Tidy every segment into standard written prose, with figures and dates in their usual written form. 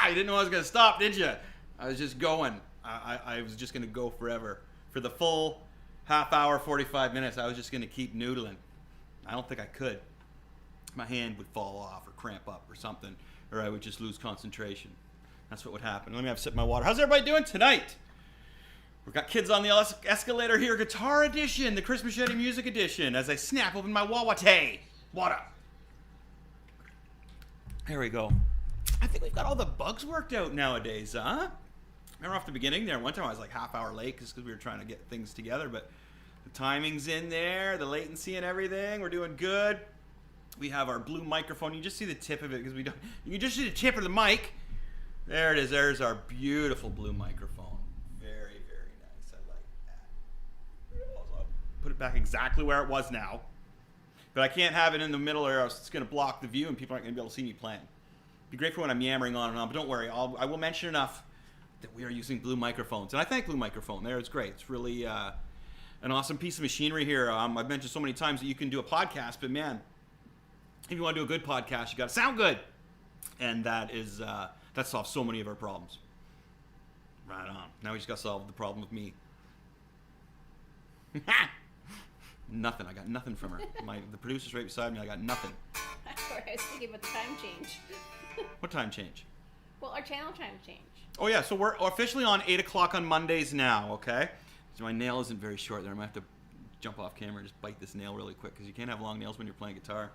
You didn't know I was going to stop, did you? I was just going. I was just going to go forever. For the full half hour, 45 minutes, I was just going to keep noodling. I don't think I could. My hand would fall off or cramp up or something, or I would just lose concentration. That's what would happen. Let me have a sip of my water. How's everybody doing tonight? We've got Kids on the Escalator here, Guitar Edition, the Chris Machete Music Edition, as I snap open my Wawate water. There we go. I think we've got all the bugs worked out nowadays, huh? Remember off the beginning there, one time I was like half hour late just because we were trying to get things together, but the timing's in there, the latency and everything, we're doing good. We have our blue microphone. You just see the tip of it because we don't. You can just see the tip of the mic. There it is. There's our beautiful blue microphone. Very, very nice. I like that. I'll put it back exactly where it was now. But I can't have it in the middle or else it's going to block the view and people aren't going to be able to see me playing. It'd be great for when I'm yammering on and on, but don't worry. I will mention enough that we are using blue microphones. And I thank Blue Microphone there. It's great. It's really an awesome piece of machinery here. I've mentioned so many times that you can do a podcast, but man, if you want to do a good podcast, you got to sound good. And that solves so many of our problems. Right on. Now we just got to solve the problem with me. Nothing. I got nothing from her. The producer's right beside me. I got nothing. I was thinking about the time change. What time change? Well, our channel time change. Oh, yeah. So we're officially on 8 o'clock on Mondays now, okay? So my nail isn't very short there. I'm going to have to jump off camera and just bite this nail really quick because you can't have long nails when you're playing guitar.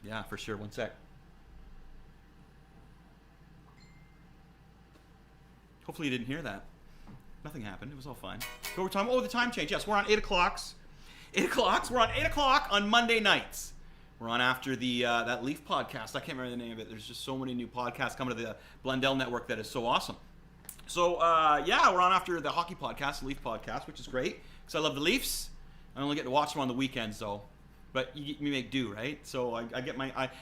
Yeah, for sure. One sec. Hopefully you didn't hear that. Nothing happened. It was all fine. Go over time. Oh, the time change. Yes, we're on 8 o'clocks. 8 o'clock. We're on 8 o'clock on Monday nights. We're on after the that Leaf podcast. I can't remember the name of it. There's just so many new podcasts coming to the Blundell Network that is so awesome. So, yeah, we're on after the hockey podcast, the Leaf podcast, which is great because I love the Leafs. I only get to watch them on the weekends, though. But you make do, right? So I get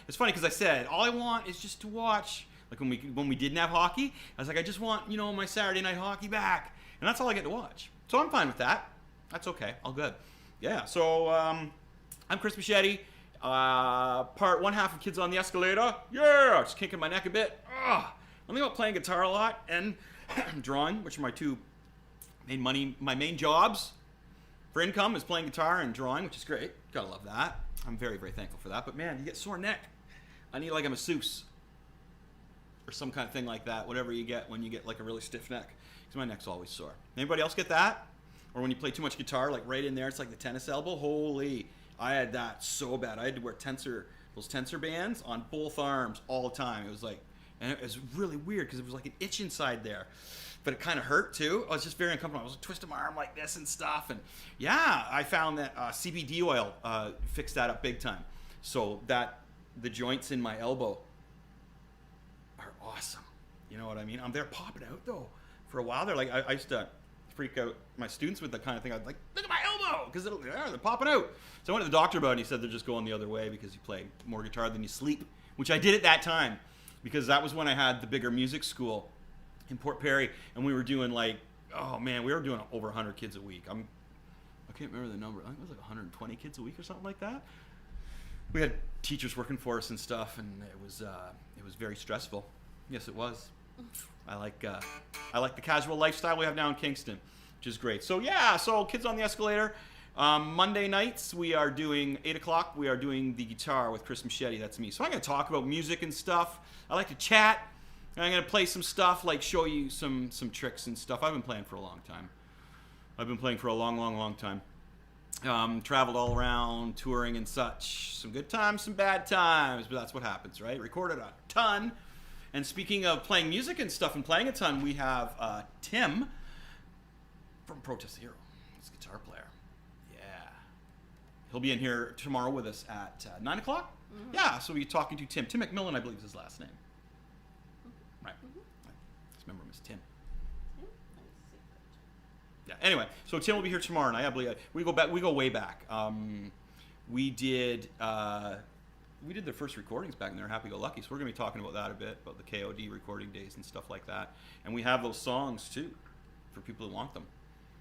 it's funny because I said, all I want is just to watch. Like when we didn't have hockey, I was like, I just want, my Saturday night hockey back. And that's all I get to watch. So I'm fine with that. That's okay. All good. Yeah, so I'm Chris Machete. Part one half of Kids on the Escalator. Yeah, just kicking my neck a bit. I'm thinking about playing guitar a lot and drawing, which are my main jobs. For income is playing guitar and drawing, which is great. Gotta love that. I'm very, very thankful for that. But man, you get sore neck. I need like a masseuse or some kind of thing like that. Whatever you get when you get like a really stiff neck, because my neck's always sore. Anybody else get that? Or when you play too much guitar, like right in there, it's like the tennis elbow. Holy, I had that so bad. I had to wear those tensor bands on both arms all the time. It was like, and it was really weird because it was like an itch inside there. But it kind of hurt too. I was just very uncomfortable. I was twisting my arm like this and stuff. And yeah, I found that CBD oil fixed that up big time. So that the joints in my elbow are awesome. You know what I mean? They're popping out though. For a while, they're like, I used to freak out my students with the kind of thing. I'd like, look at my elbow, because they're popping out. So I went to the doctor about it, and he said they're just going the other way because you play more guitar than you sleep, which I did at that time, because that was when I had the bigger music school in Port Perry, and we were doing like, we were doing over 100 kids a week. I can't remember the number. I think it was like 120 kids a week or something like that. We had teachers working for us and stuff, and it was very stressful. Yes, it was. I like the casual lifestyle we have now in Kingston, which is great. So yeah, Kids on the Escalator. Monday nights we are doing 8 o'clock. We are doing the guitar with Chris Machete. That's me. So I'm going to talk about music and stuff. I like to chat. And I'm going to play some stuff, like show you some tricks and stuff. I've been playing for a long time. I've been playing for a long, long, long time. Traveled all around, touring and such. Some good times, some bad times, but that's what happens, right? Recorded a ton. And speaking of playing music and stuff and playing a ton, we have Tim from Protest Hero. He's a guitar player. Yeah. He'll be in here tomorrow with us at 9 o'clock. Mm-hmm. Yeah, so we're talking to Tim. Tim McMillan, I believe, is his last name. Mm-hmm. Right. Mm-hmm. I just remember him as Tim. Yeah. Anyway, so Tim will be here tomorrow night. I believe we go way back. We did their first recordings back in there, Happy Go Lucky. So we're gonna be talking about that a bit, about the KOD recording days and stuff like that. And we have those songs too, for people who want them.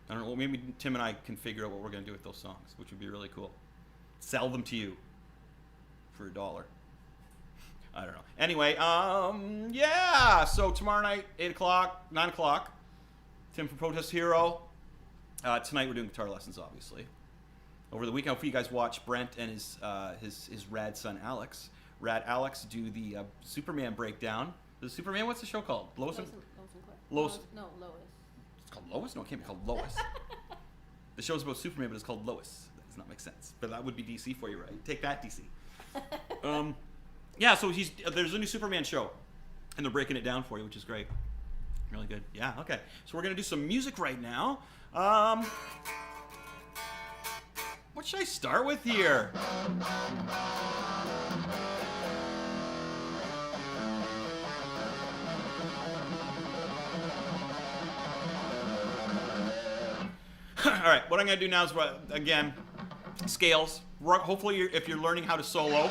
I don't know. Maybe Tim and I can figure out what we're gonna do with those songs, which would be really cool. Sell them to you for $1. I don't know. Anyway, yeah. So tomorrow night, 8 o'clock, 9 o'clock, Tim from Protest Hero. Tonight we're doing guitar lessons, obviously. Over the weekend, hopefully you guys watch Brent and his rad son Alex. Rad Alex do the Superman breakdown. The Superman, what's the show called? Lois and Clark? Lois. No, Lois. It's called Lois? No, it can't be called Lois. The show's about Superman, but it's called Lois. That does not make sense. But that would be DC for you, right? Take that, DC. Yeah, so there's a new Superman show, and they're breaking it down for you, which is great. Really good. Yeah, okay. So we're going to do some music right now. What should I start with here? All right, what I'm going to do now is, again, scales. Hopefully, if you're learning how to solo,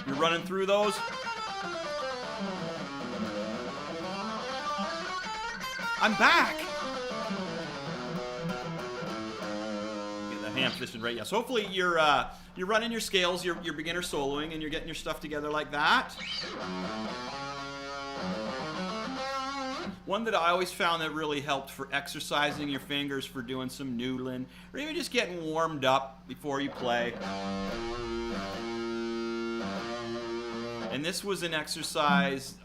you're running through those. I'm back. Get the hand position right. Yeah. So hopefully you're running your scales, you're beginner soloing, and you're getting your stuff together like that. One that I always found that really helped for exercising your fingers, for doing some noodling, or even just getting warmed up before you play. And this was an exercise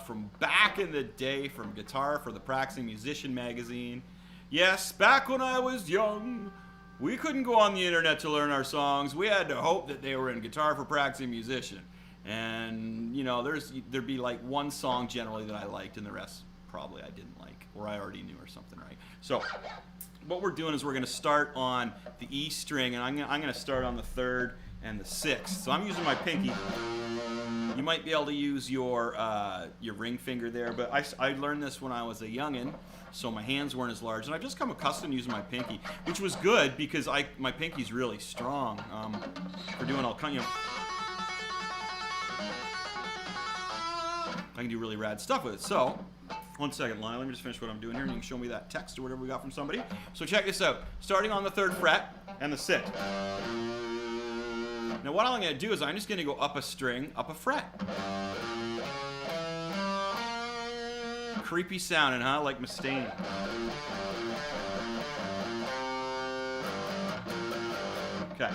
from back in the day, from Guitar for the Practicing Musician magazine. Yes, back when I was young, we couldn't go on the internet to learn our songs. We had to hope that they were in Guitar for Practicing Musician. And, you know, there'd be like one song generally that I liked, and the rest probably I didn't like, or I already knew or something, right? So what we're doing is we're going to start on the E string, and I'm going to start on the 3rd and the 6th. So I'm using my pinky. You might be able to use your ring finger there, but I learned this when I was a youngin', so my hands weren't as large, and I've just come accustomed to using my pinky, which was good because my pinky's really strong for doing all kind of. I can do really rad stuff with it. So, one second, Lyle. Let me just finish what I'm doing here, and you can show me that text or whatever we got from somebody. So check this out. Starting on the 3rd fret and the 6th. Now what I'm going to do is I'm just going to go up a string, up a fret. Creepy sounding, huh? Like Mustaine. Okay.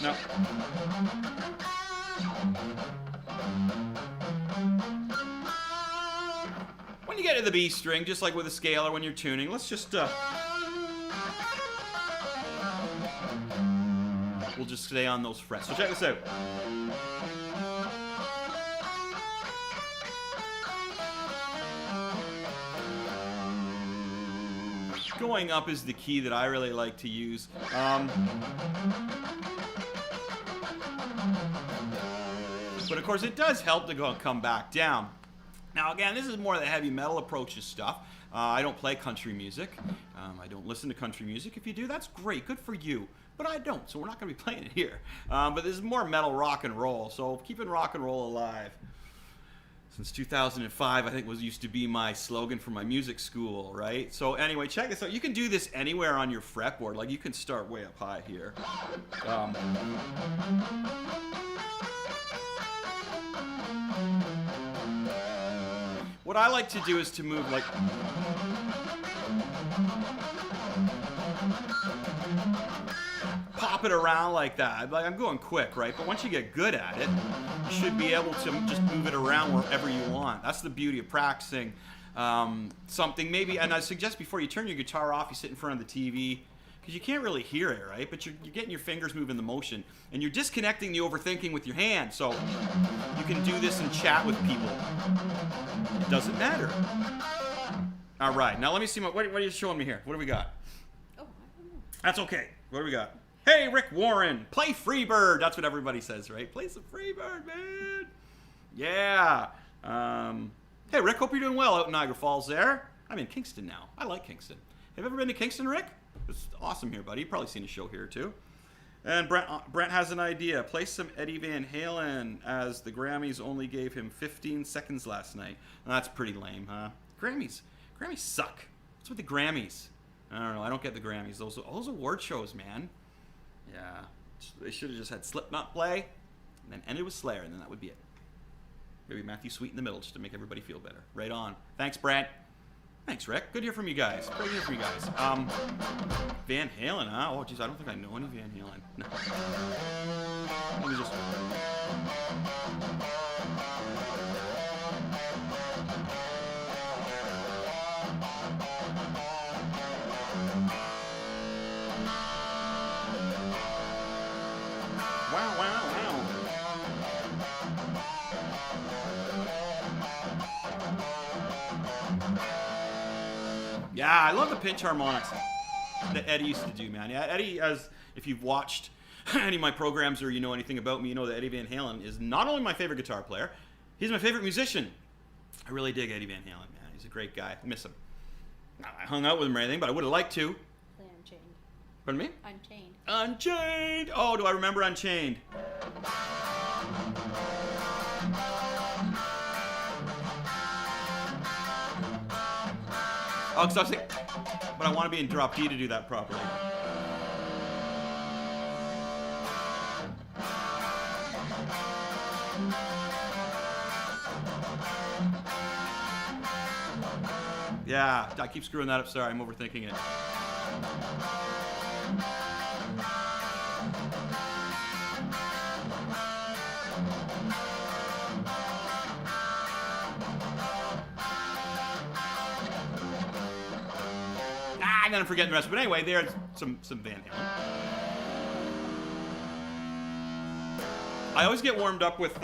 Now, when you get to the B string, just like with a scale or when you're tuning, let's just we'll just stay on those frets. So check this out. Going up is the key that I really like to use. But of course it does help to come back down. Now again, this is more the heavy metal approach to stuff. I don't play country music. I don't listen to country music. If you do, that's great. Good for you. But I don't, so we're not going to be playing it here. But this is more metal rock and roll, so keeping rock and roll alive. Since 2005, I think used to be my slogan for my music school, right? So anyway, check this out. You can do this anywhere on your fretboard. Like you can start way up high here. What I like to do is to move like... pop it around like that. Like I'm going quick, right? But once you get good at it, you should be able to just move it around wherever you want. That's the beauty of practicing something. Maybe, and I suggest before you turn your guitar off, you sit in front of the TV, because you can't really hear it, right? But you're getting your fingers moving the motion, and you're disconnecting the overthinking with your hand. So you can do this and chat with people. It doesn't matter. All right, now let me see what are you showing me here? What do we got? Oh, I don't know. That's okay. What do we got? Hey, Rick Warren, play Freebird. That's what everybody says, right? Play some Freebird, man. Yeah. Hey, Rick, hope you're doing well out in Niagara Falls there. I'm in Kingston now. I like Kingston. Have you ever been to Kingston, Rick? It's awesome here, buddy. You've probably seen a show here, too. And Brent has an idea. Play some Eddie Van Halen, as the Grammys only gave him 15 seconds last night. Well, that's pretty lame, huh? Grammys suck. What's with the Grammys? I don't know. I don't get the Grammys. Those award shows, man. Yeah. They should have just had Slipknot play, and then ended with Slayer, and then that would be it. Maybe Matthew Sweet in the middle, just to make everybody feel better. Right on. Thanks, Brad. Thanks, Rick. Good to hear from you guys. Great to hear from you guys. Van Halen, huh? Oh, jeez, I don't think I know any Van Halen. No. Let me just... Wow, wow, wow. Yeah, I love the pinch harmonics that Eddie used to do, man. Yeah, Eddie, if you've watched any of my programs or you know anything about me, you know that Eddie Van Halen is not only my favorite guitar player, he's my favorite musician. I really dig Eddie Van Halen, man. He's a great guy. I miss him. I hung out with him or anything, but I would have liked to. Play Unchained. Pardon me? Unchained. Unchained! Oh, do I remember Unchained? Oh, because I was thinking, but I want to be in drop D to do that properly. Yeah, I keep screwing that up. Sorry, I'm overthinking it. And then I'm forgetting the rest. But anyway, there's some Van Halen. I always get warmed up with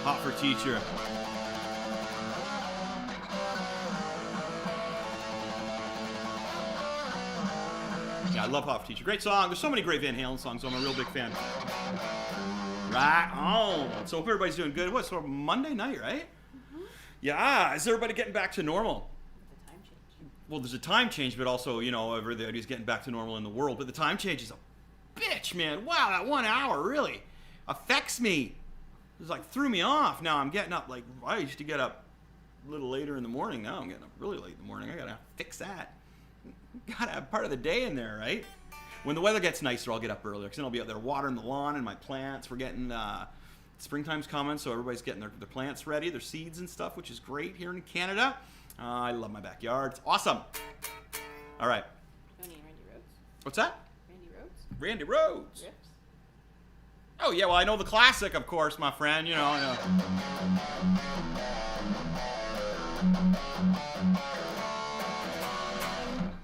Hot for Teacher. Yeah, I love Hot for Teacher. Great song. There's so many great Van Halen songs, so I'm a real big fan. Right on. So hope everybody's doing good. What, so Monday night, right? Mm-hmm. Yeah. Is everybody getting back to normal? The time change. Well, there's a time change, but also, you know, everybody's getting back to normal in the world. But the time change is a bitch, man. Wow, that 1 hour really affects me. It's like threw me off. Now I'm getting up, like, I used to get up a little later in the morning. Now I'm getting up really late in the morning. I gotta fix that. Gotta have part of the day in there, right? When the weather gets nicer, I'll get up earlier, because then I'll be out there watering the lawn and my plants. We're getting, springtime's coming, so everybody's getting their plants ready, their seeds and stuff, which is great here in Canada. I love my backyard. It's awesome. All right. Randy Rhodes. What's that? Randy Rhodes. Randy Rhodes. Riffs. Oh, yeah, well, I know the classic, of course, my friend, you know.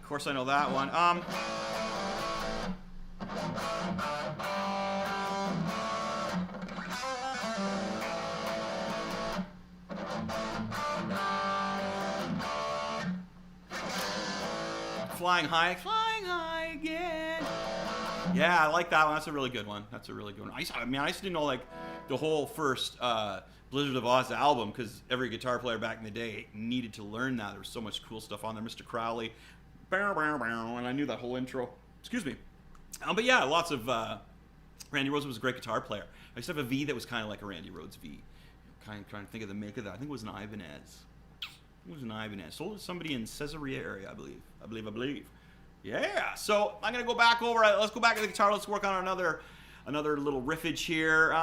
Of course I know that one. Flying high again. Yeah, I like that one. That's a really good one. I used to know like the whole first Blizzard of Oz album, because every guitar player back in the day needed to learn that. There was so much cool stuff on there. Mr. Crowley, and I knew that whole intro. Excuse me. But yeah, lots of Randy Rhodes was a great guitar player. I used to have a V that was kind of like a Randy Rhodes V. Kind of trying to think of the make of that. I think it was an Ibanez. Sold to somebody in Caesarea area, I believe. Yeah. So I'm gonna go back over. Let's go back to the guitar. Let's work on another little riffage here.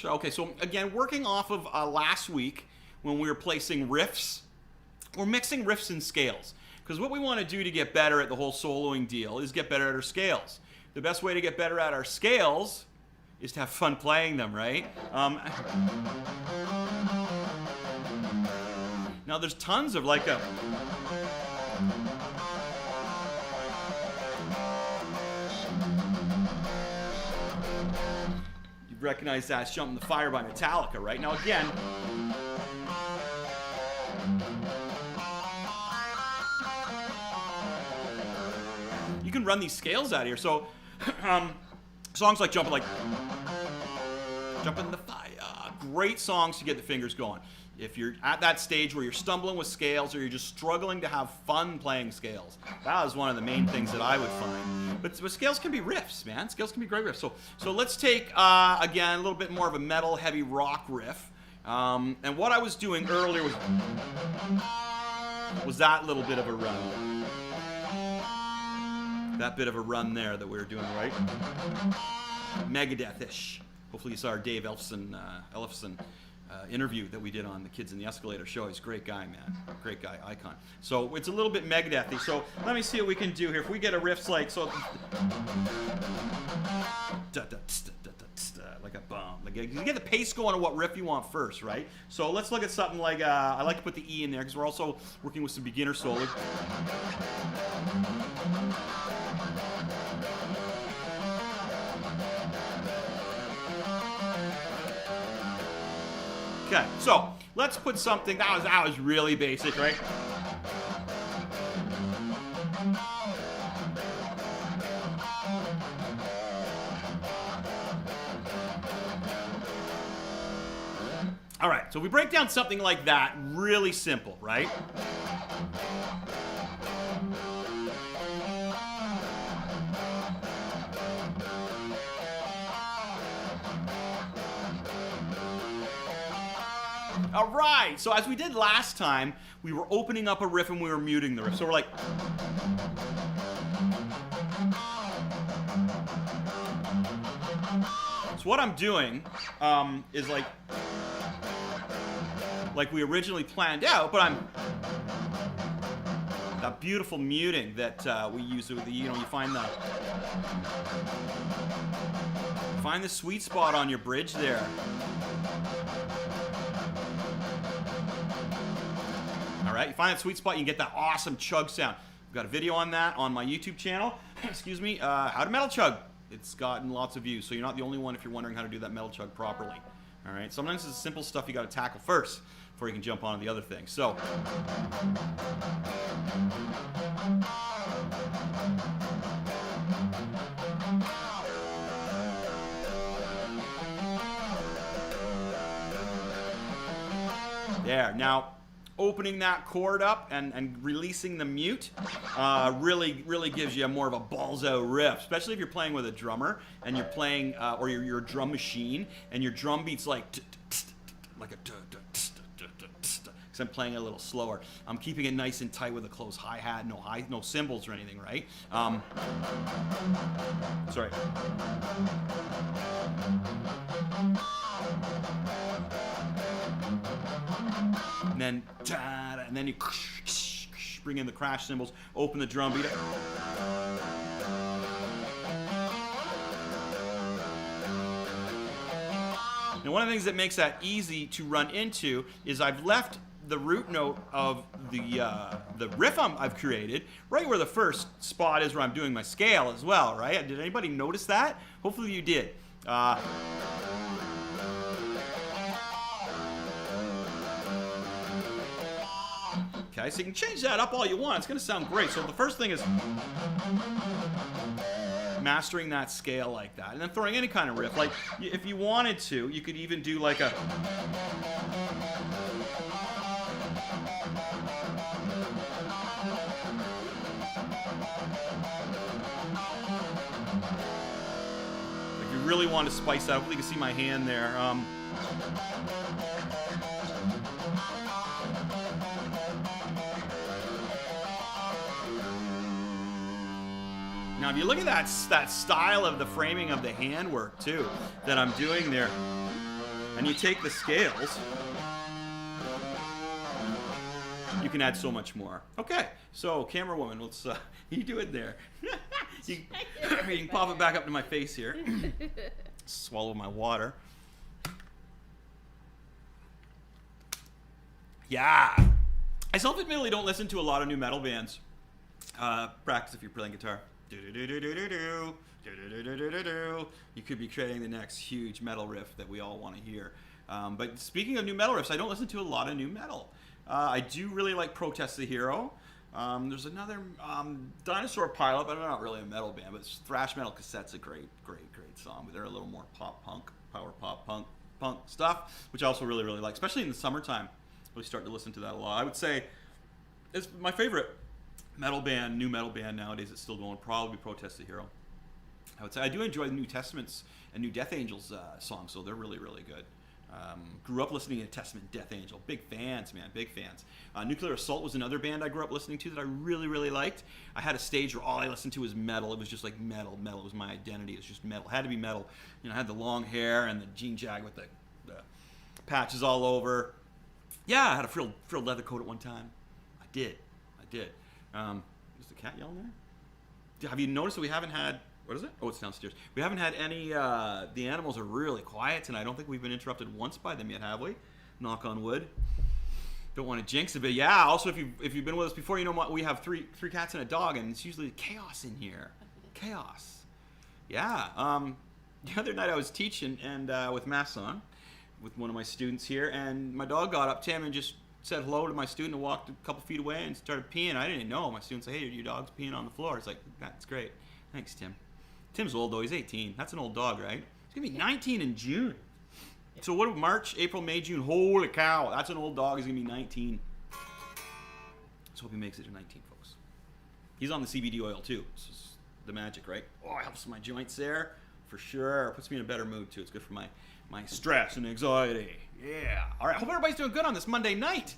Okay. So again, working off of last week when we were placing riffs, we're mixing riffs and scales, because what we want to do to get better at the whole soloing deal is get better at our scales. The best way to get better at our scales is to have fun playing them, right? Now there's tons of like a... You recognize that as Jumping the Fire by Metallica, right? Now again... You can run these scales out here. So songs like Jumping the Fire, great songs to get the fingers going. If you're at that stage where you're stumbling with scales or you're just struggling to have fun playing scales, that is one of the main things that I would find. But scales can be riffs, man. Scales can be great riffs. So let's take, again, a little bit more of a metal, heavy rock riff. And what I was doing earlier was that little bit of a run. That bit of a run there that we were doing, right? Megadeth-ish. Hopefully you saw our Dave Ellefson interview that we did on the Kids in the Escalator show. He's a great guy, man. Great guy, icon. So it's a little bit Megadeth-y. So let me see what we can do here. If we get a riff like like a bomb. Like you get the pace going on what riff you want first, right? So let's look at something like, I like to put the E in there because we're also working with some beginner solo. Okay, so let's put something that was really basic, right? All right, so we break down something like that, really simple, right? All right, so as we did last time, we were opening up a riff and we were muting the riff. So we're like... So what I'm doing is like we originally planned out, but I'm... That beautiful muting that we use with the, you find the sweet spot on your bridge there. All right, you find that sweet spot, you can get that awesome chug sound. I've got a video on that on my YouTube channel. Excuse me, how to metal chug. It's gotten lots of views, so you're not the only one if you're wondering how to do that metal chug properly. All right, sometimes it's the simple stuff you got to tackle first before you can jump on to the other things. So. There, now. Opening that chord up and releasing the mute really gives you more of a balls-out riff, especially if you're playing with a drummer and you're playing, or you're a drum machine and your drum beat's like a because I'm playing a little slower. I'm keeping it nice and tight with a close hi-hat, no cymbals or anything, right? Sorry. And then you bring in the crash cymbals, open the drum beat. Now, one of the things that makes that easy to run into is I've left the root note of the riff I've created right where the first spot is where I'm doing my scale as well, right? Did anybody notice that? Hopefully you did. Okay, so you can change that up all you want. It's going to sound great. So the first thing is mastering that scale like that. And then throwing any kind of riff. Like, if you wanted to, you could even do like a... If you really want to spice that up, hopefully you can see my hand there. Now, if you look at that style of the framing of the handwork, too, that I'm doing there, and you take the scales, you can add so much more. Okay, so, camera woman, let's, you do it there. you can pop it back up to my face here. Swallow my water. Yeah! I self-admittedly don't listen to a lot of new metal bands. Practice if you're playing guitar. You could be creating the next huge metal riff that we all want to hear. But speaking of new metal riffs, I don't listen to a lot of new metal. I do really like Protest the Hero. There's another Dinosaur Pilot, but I'm not really a metal band. But Thrash Metal Cassette's a great song. But they're a little more pop punk, power pop punk stuff, which I also really like, especially in the summertime. Really starting to listen to that a lot. I would say it's my favorite metal band, new metal band nowadays that's still going, probably Protest the Hero. I would say I do enjoy the New Testaments and New Death Angels songs, so they're really, really good. Grew up listening to Testament, Death Angel. Big fans, man, big fans. Nuclear Assault was another band I grew up listening to that I really, really liked. I had a stage where all I listened to was metal. It was just like metal. It was my identity. It was just metal. It had to be metal. You know, I had the long hair and the jean jag with the patches all over. Yeah, I had a frilled leather coat at one time. I did. Is the cat yelling there? Have you noticed that we haven't had... What is it? Oh, it's downstairs. We haven't had any... the animals are really quiet tonight. I don't think we've been interrupted once by them yet, have we? Knock on wood. Don't want to jinx it, but yeah. Also, if you've been with us before, you know what? We have three cats and a dog, and it's usually chaos in here. Chaos. Yeah. The other night I was teaching and with Masson, with one of my students here, and my dog got up, Tim, and just said hello to my student and walked a couple feet away and started peeing. I didn't know. My student said, "Hey, your dog's peeing on the floor." It's like, that's great. Thanks, Tim. Tim's old, though. He's 18. That's an old dog, right? He's going to be 19 in June. So what, March, April, May, June? Holy cow. That's an old dog. He's going to be 19. Let's hope he makes it to 19, folks. He's on the CBD oil, too. This is the magic, right? Oh, it helps my joints there, for sure. Puts me in a better mood, too. It's good for my stress and anxiety. Yeah. All right. Hope everybody's doing good on this Monday night.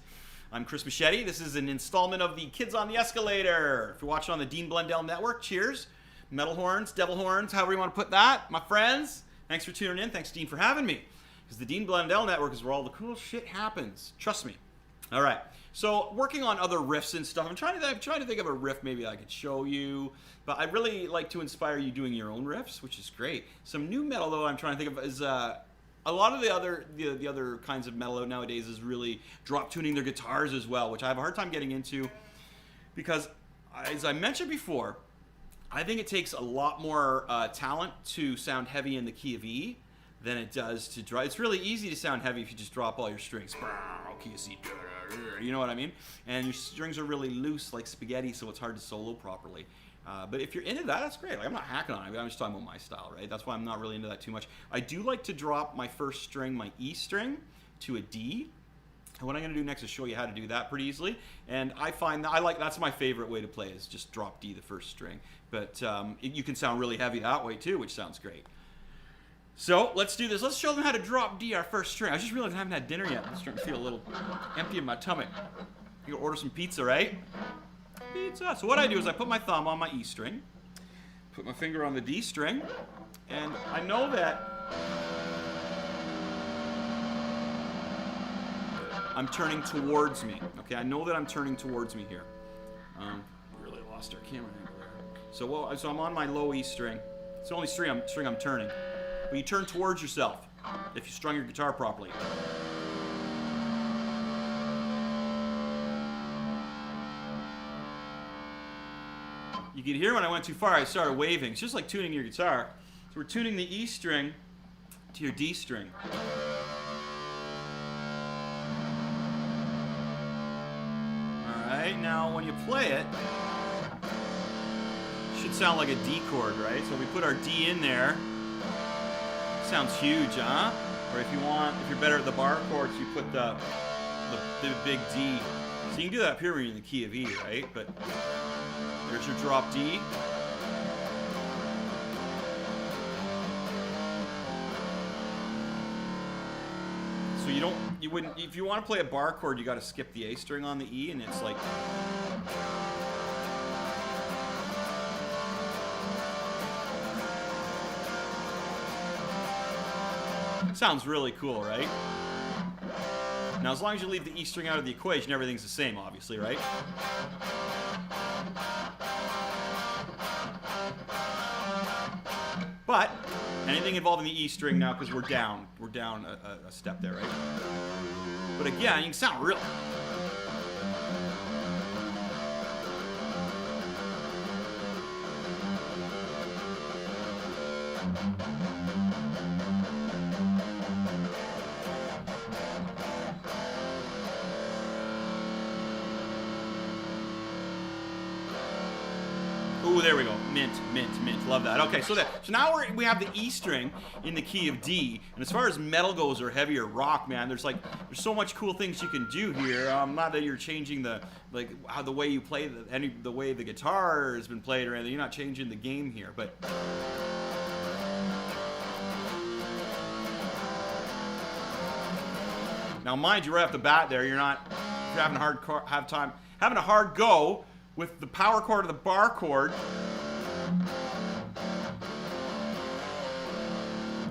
I'm Chris Machete. This is an installment of the Kids on the Escalator. If you're watching on the Dean Blundell Network, cheers. Metal horns, devil horns, however you want to put that. My friends, thanks for tuning in. Thanks, Dean, for having me. Because the Dean Blundell Network is where all the cool shit happens. Trust me. All right. So working on other riffs and stuff. I'm trying to think of a riff maybe I could show you. But I really like to inspire you doing your own riffs, which is great. Some new metal, though, I'm trying to think of is... a lot of the other kinds of metal nowadays is really drop tuning their guitars as well, which I have a hard time getting into because, as I mentioned before, I think it takes a lot more talent to sound heavy in the key of E than it does to drop. It's really easy to sound heavy if you just drop all your strings. Key of C, you know what I mean? And your strings are really loose like spaghetti, so it's hard to solo properly. But if you're into that, that's great. Like, I'm not hacking on it. I'm just talking about my style, right? That's why I'm not really into that too much. I do like to drop my first string, my E string, to a D. And what I'm going to do next is show you how to do that pretty easily. And I find that that's my favorite way to play is just drop D the first string. But you can sound really heavy that way too, which sounds great. So let's do this. Let's show them how to drop D our first string. I just realized I haven't had dinner yet. I'm starting to feel a little empty in my tummy. You can order some pizza, right? Pizza. So what I do is I put my thumb on my E string, put my finger on the D string, and I know that I'm turning towards me. Okay, I know that I'm turning towards me here. We really lost our camera angle there. So I'm on my low E string. It's the only string I'm turning. But you turn towards yourself if you strung your guitar properly. You can hear when I went too far, I started waving. It's just like tuning your guitar. So we're tuning the E string to your D string. Alright, now when you play it, should sound like a D chord, right? So we put our D in there. Sounds huge, huh? Or if you're better at the bar chords, you put the big D. So you can do that up here when you're in the key of E, right? But there's your drop D. So if you want to play a bar chord, you got to skip the A string on the E, and it's like. Sounds really cool, right? Now, as long as you leave the E string out of the equation, everything's the same, obviously, right? But anything involving the E string now, because we're down a step there, right? But again, you can sound real. Ooh, there we go. Mint, mint, mint. Love that. Okay, so now we have the E string in the key of D, and as far as metal goes or heavier rock, man, there's so much cool things you can do here. Not that you're changing how the way you play the way the guitar has been played or anything. You're not changing the game here, but. Now, mind you, right off the bat, there, you're having a hard go with the power chord or the bar chord.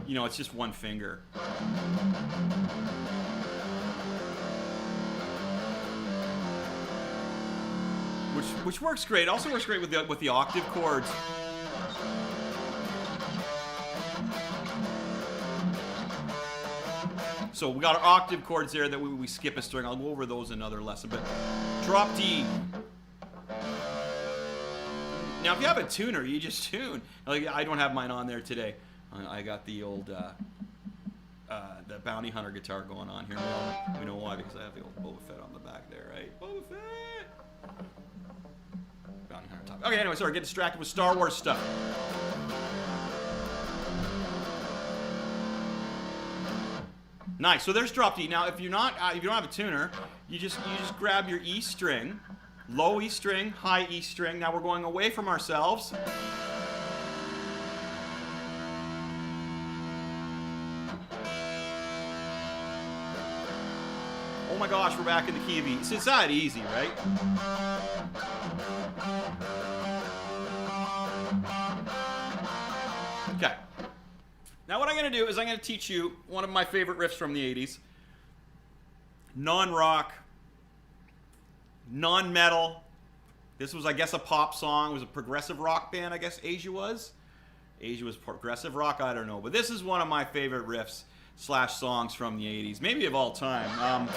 You know, it's just one finger. Which works great. Also works great with the octave chords. So we got our octave chords there that we skip a string. I'll go over those in another lesson. But drop D. Now, if you have a tuner, you just tune. Like, I don't have mine on there today. I got the old the Bounty Hunter guitar going on here. We know why, because I have the old Boba Fett on the back there, right? Boba Fett! Bounty Hunter top. Okay, anyway, sorry, get distracted with Star Wars stuff. Nice. So there's drop D. Now, if you don't have a tuner, you just grab your E string, low E string, high E string. Now we're going away from ourselves. Oh my gosh, we're back in the key of E. It's that easy, right? Okay. Now what I'm going to do is I'm going to teach you one of my favorite riffs from the 80s. Non-rock, non-metal. This was, I guess, a pop song. It was a progressive rock band, I guess Asia was. Asia was progressive rock, I don't know. But this is one of my favorite riffs / songs from the 80s. Maybe of all time.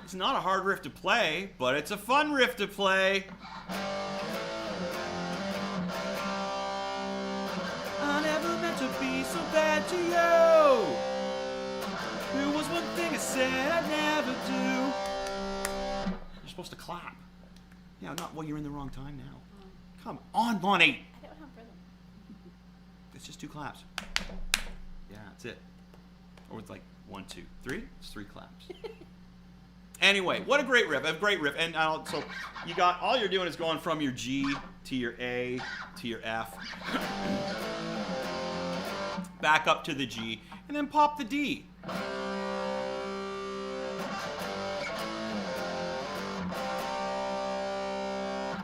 It's not a hard riff to play, but it's a fun riff to play. I never meant to be so bad to you. There was one thing I said I'd never do. You're supposed to clap. Yeah, you're in the wrong time now. Come on, Bonnie. I don't have rhythm. It's just 2 claps. Yeah, that's it. Or it's like 1, 2, 3. It's 3 claps. Anyway, what a great riff. And so all you're doing is going from your G to your A to your F. Back up to the G, and then pop the D.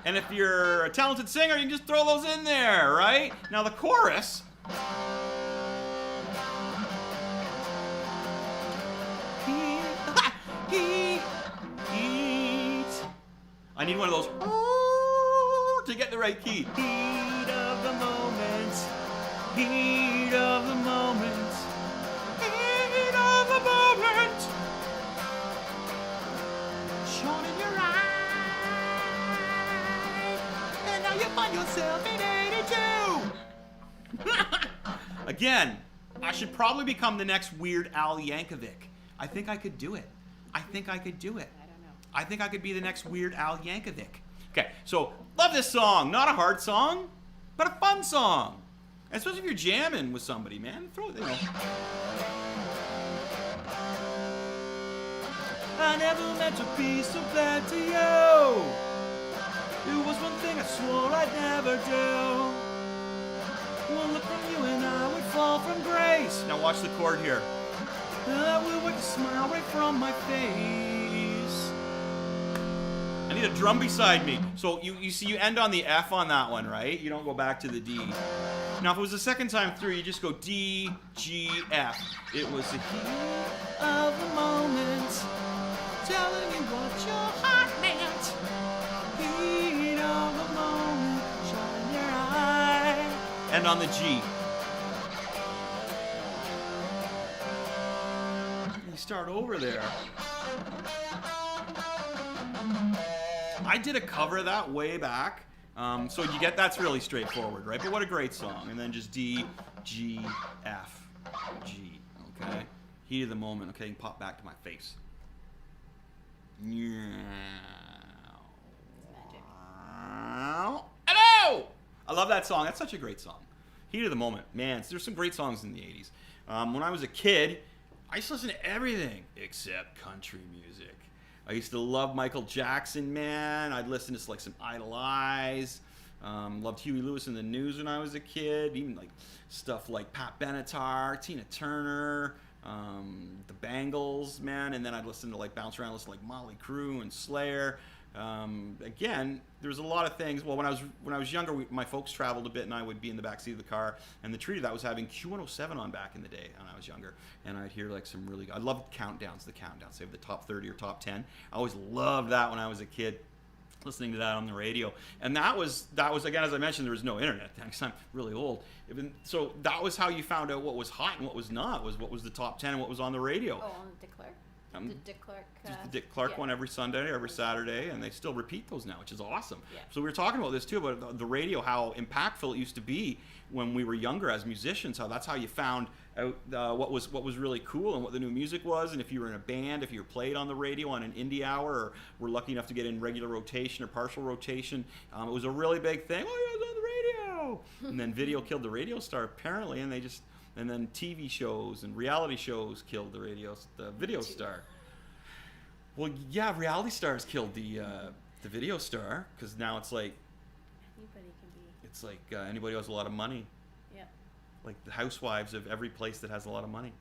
And if you're a talented singer, you can just throw those in there, right? Now the chorus. I need one of those to get the right key. Heat of the moment. Heat of the moment. Heat of the moment. Shone in your eye. And now you find yourself in 82. Again, I should probably become the next Weird Al Yankovic. I think I could do it. I think I could be the next Weird Al Yankovic. Okay, so love this song. Not a hard song, but a fun song. Especially if you're jamming with somebody, man. Throw it, I never meant to be so bad to you. It was one thing I swore I'd never do. One look from you and I would fall from grace. Now watch the chord here. I will wipe the smile right from my face. I need a drum beside me. So you see you end on the F on that one, right? You don't go back to the D. Now if it was the second time through, you just go D, G, F. It was the heat of the moment, telling you what your heart meant. Heat of the moment, shine in your eye. And on the G. You start over there. I did a cover of that way back. So you get that's really straightforward, right? But what a great song. And then just D, G, F, G. Okay. Heat of the moment. Okay, you can pop back to my face. Yeah. Hello! I love that song. That's such a great song. Heat of the moment. Man, there's some great songs in the 80s. When I was a kid, I used to listen to everything except country music. I used to love Michael Jackson, man. I'd listen to like some Idle Eyes. Loved Huey Lewis and the News when I was a kid. Even like stuff like Pat Benatar, Tina Turner, the Bangles, man. And then I'd listen to like bounce around, listen to like Motley Crue and Slayer. Again, there was a lot of things. Well, when I was younger, my folks traveled a bit, and I would be in the back seat of the car. And the treat of that was having Q107 on back in the day when I was younger. And I'd hear like some really. I loved countdowns. The countdowns, say the top 30 or top 10. I always loved that when I was a kid, listening to that on the radio. And that was again, as I mentioned, there was no internet because I'm really old. So that was how you found out what was hot and what was not. What was the top 10 and what was on the radio. Oh, on Dick Clark. The Dick Clark. Just the Dick Clark one every Sunday, every Saturday, and they still repeat those now, which is awesome. Yeah. So we were talking about this too, about the radio, how impactful it used to be when we were younger as musicians. How that's how you found out what was really cool and what the new music was. And if you were in a band, if you were played on the radio on an indie hour, or were lucky enough to get in regular rotation or partial rotation, it was a really big thing. Oh, yeah, it was on the radio. And then video killed the radio star apparently, and then TV shows and reality shows killed the video star. Well, yeah, reality stars killed the video star, because now it's like Anybody can be. it's like anybody who has a lot of money. Yeah. Like the housewives of every place that has a lot of money.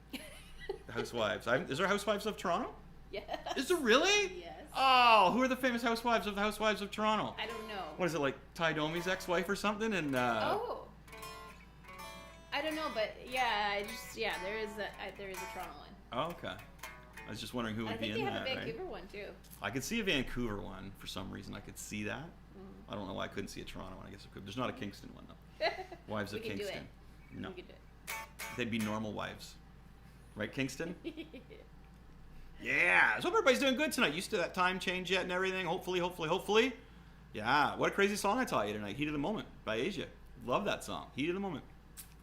The housewives. Is there housewives of Toronto? Yes. Is there really? Yes. Oh, who are the famous housewives of the housewives of Toronto? I don't know. What is it, like Ty Domi's ex-wife or something? And Oh. I don't know, but yeah, there is a Toronto one. Oh, okay. I was just wondering who would be in that. I think they have a right? Vancouver one too. I could see a Vancouver one for some reason. I could see that. I don't know why I couldn't see a Toronto one. I guess I could. There's not a Kingston one though. Wives of We could do Kingston. it. No, We could do it. they'd be normal wives, right, Kingston? Yeah. So everybody's doing good tonight. Used to that time change yet and everything. Hopefully. Yeah. What a crazy song I taught you tonight. Heat of the Moment by Asia. Love that song. Heat of the Moment.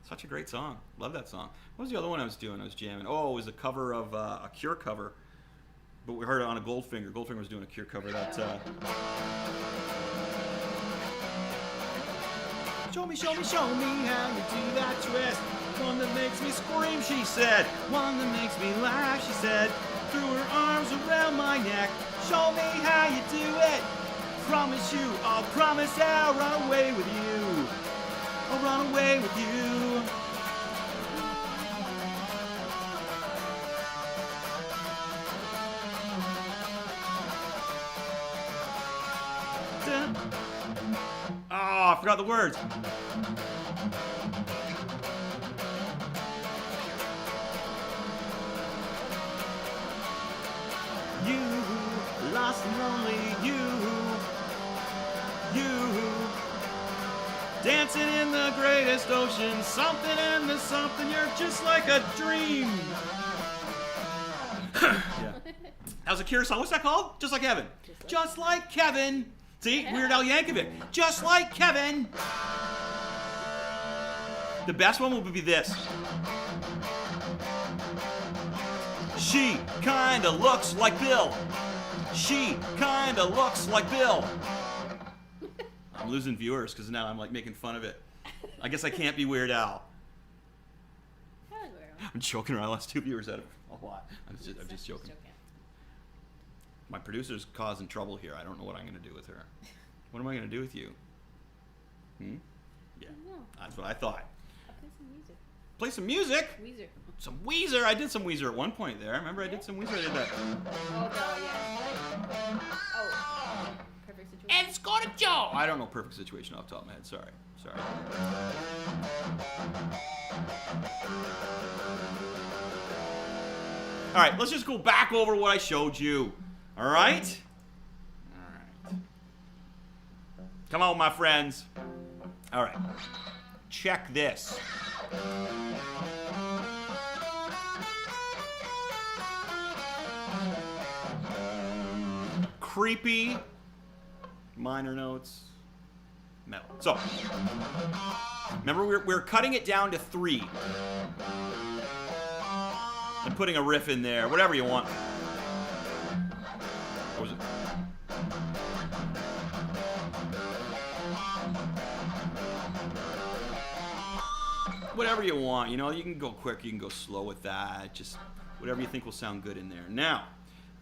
Such a great song. Love that song. What was the other one I was doing? I was jamming. Oh, it was a cover of a Cure cover. But we heard it on a Goldfinger. Goldfinger was doing a Cure cover. That. Show me how you do that twist. One that makes me scream, she said. One that makes me laugh, she said. Threw her arms around my neck. Show me how you do it. Promise you, I'll promise I'll run away with you. I'll run away with you. Oh, I forgot the words. You, lost and lonely, you, dancing in the greatest ocean, something in the something, you're just like a dream. Yeah. That was a Cure song. What's that called? Just Like Kevin. Just like Kevin. See, yeah. Weird Al Yankovic. Just like Kevin. The best one would be this. She kinda looks like Bill. She kinda looks like Bill. I'm losing viewers because now I'm like making fun of it. I guess I can't be Weird Al. I like Weird Al. I'm joking around. I lost 2 viewers out of a lot. I'm just joking. My producer's causing trouble here. I don't know what I'm going to do with her. What am I going to do with you? Yeah, that's what I thought. I'll play some music. Play some music? Weezer. Some Weezer. I did some Weezer at one point there. Remember I did some Weezer? I did that. Oh, yeah. Oh, Perfect Situation. And it's got a Joe. I don't know Perfect Situation off the top of my head. Sorry. All right, let's just go back over what I showed you. All right? Come on, my friends. All right. Check this. Creepy minor notes. Metal. So, remember we're cutting it down to 3. I'm putting a riff in there. Whatever you want. What was it? Whatever you want. You know, you can go quick, you can go slow with that. Just whatever you think will sound good in there. Now,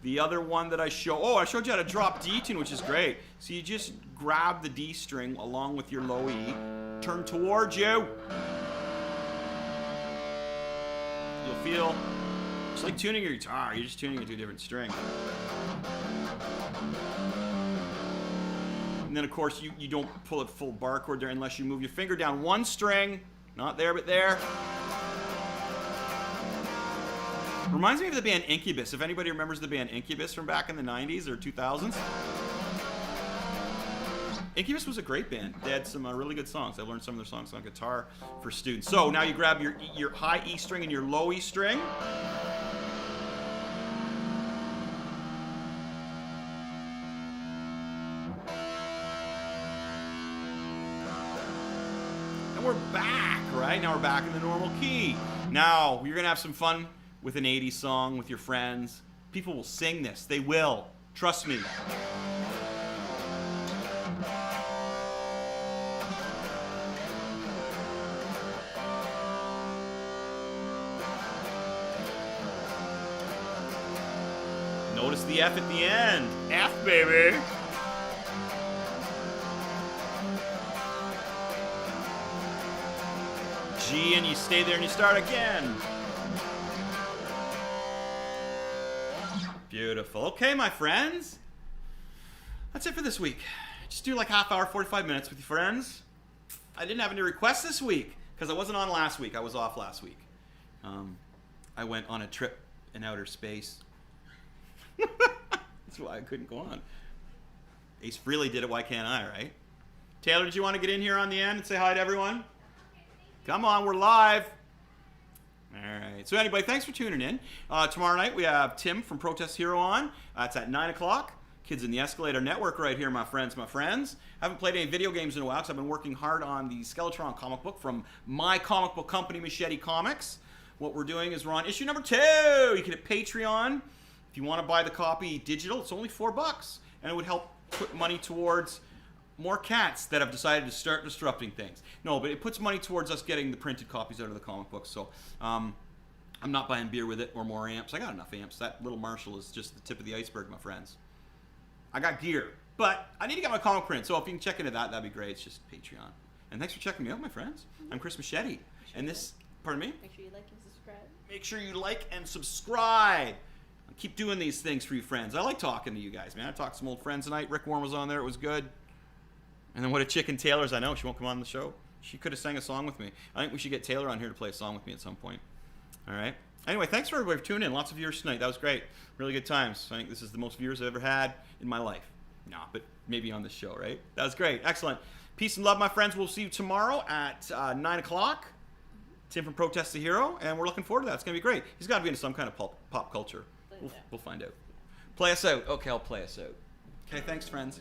the other one that I showed you how to drop Detune, which is great. So you just grab the D string along with your low E, turn towards you. You'll feel it's like tuning your guitar. You're just tuning it to a different string. And then, of course, you don't pull it full bar chord there unless you move your finger down one string. Not there, but there. Reminds me of the band Incubus. If anybody remembers the band Incubus from back in the 90s or 2000s. Incubus was a great band. They had some really good songs. I learned some of their songs on guitar for students. So now you grab your high E string and your low E string. And we're back, right? Now we're back in the normal key. Now you're going to have some fun with an 80s song with your friends. People will sing this. They will. Trust me. Notice the F at the end. F, baby. G, and you stay there and you start again. Beautiful. Okay, my friends. That's it for this week. Just do like half hour, 45 minutes with your friends. I didn't have any requests this week because I wasn't on last week. I was off last week. I went on a trip in outer space. That's why I couldn't go on. Ace Frehley did it. Why can't I, right? Taylor, did you want to get in here on the end and say hi to everyone? Come on, we're live. All right. So anyway, thanks for tuning in. Tomorrow night we have Tim from Protest Hero on. It's at 9 o'clock. Kids in the Escalator Network right here, my friends, my friends. I haven't played any video games in a while because I've been working hard on the Skeletron comic book from my comic book company, Machete Comics. What we're doing is we're on issue number 2. You can hit Patreon. If you want to buy the copy digital, it's only $4. And it would help put money towards more cats that have decided to start disrupting things. No, but it puts money towards us getting the printed copies out of the comic books. So I'm not buying beer with it or more amps. I got enough amps. That little Marshall is just the tip of the iceberg, my friends. I got gear, but I need to get my comic print. So if you can check into that, that'd be great. It's just Patreon. And thanks for checking me out, my friends. I'm Chris Machete. And this, pardon me? Make sure you like and subscribe. Make sure you like and subscribe. I'll keep doing these things for you friends. I like talking to you guys, man. I talked to some old friends tonight. Rick Warren was on there. It was good. And then what a chicken Taylor's. I know she won't come on the show. She could have sang a song with me. I think we should get Taylor on here to play a song with me at some point. All right. Anyway, thanks for everybody for tuning in. Lots of viewers tonight. That was great. Really good times. I think this is the most viewers I've ever had in my life. Nah, but maybe on this show, right? That was great. Excellent. Peace and love, my friends. We'll see you tomorrow at 9 o'clock. Tim from Protest the Hero. And we're looking forward to that. It's going to be great. He's got to be into some kind of pop culture. We'll find out. Play us out. Okay, I'll play us out. Okay, thanks, friends.